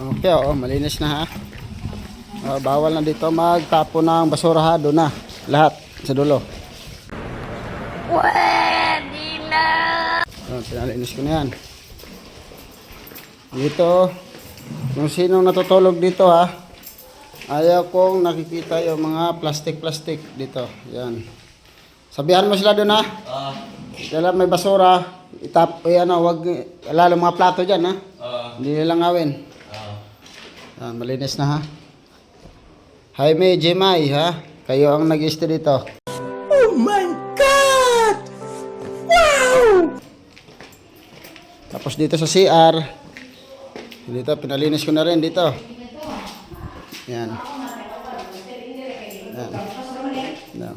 Okay, malinis na ha. Bawal na dito magtapo ng basura ha. Doon na. Lahat sa dulo. Pwede na. Pinalinis ko na yan. Dito, kung sino natutulog dito ha, ayaw kong nakikita yung mga plastic dito. Yan. Sabihan mo sila doon ha. Dala may basura, wag lalo mga plato diyan ha. Hindi nilang ngawin. Yan, malinis na ha. Jaime, Jemay ha. Kayo ang nag-stay dito. Oh my God! Wow! Tapos dito sa CR, dito pinalinis ko na rin dito. Yan. Yan. Yan.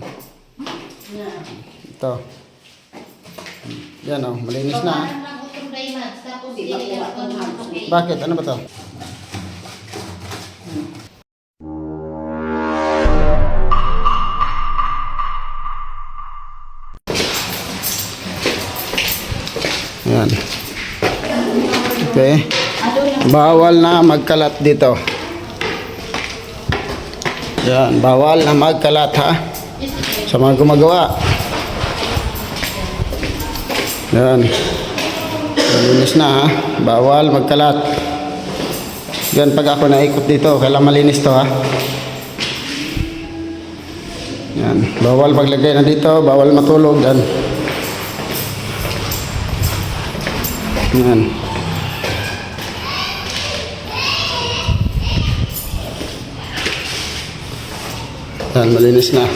Ito. Yan malinis na. Bakit? Ano ba to? Yan. Okay. Bawal na magkalat dito. Yan. Bawal na magkalat ha. Sa mga gumagawa. Yan. Malinis na ha. Bawal magkalat. Yan pag ako naikot dito. Kailangan malinis to ha. Yan. Bawal paglagay na dito. Bawal matulog. Yan. Yan. Yan, malinis na.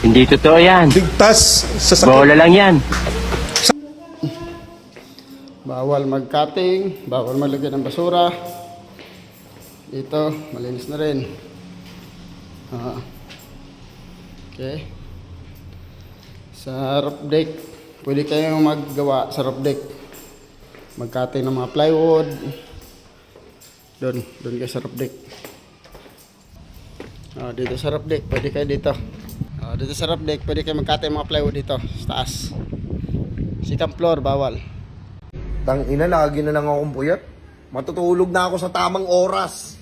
Hindi totoo yan. Bigtas sa sakit. Bola lang yan. Bawal mag-cutting, bawal maglagay ng basura. Dito, malinis na rin. Okay. Sa roof deck, pwede kayong maggawa sa roof deck. Mag-cutting ng mga plywood. Doon kayo sa roof deck. Dito sa roof deck, pwede kayo dito. Dito sa roof deck, pwede kayo mag-cutting ng mga plywood dito, sa taas. Second floor, bawal. Tang ina, lagi na lang akong puyat. Matutulog na ako sa tamang oras.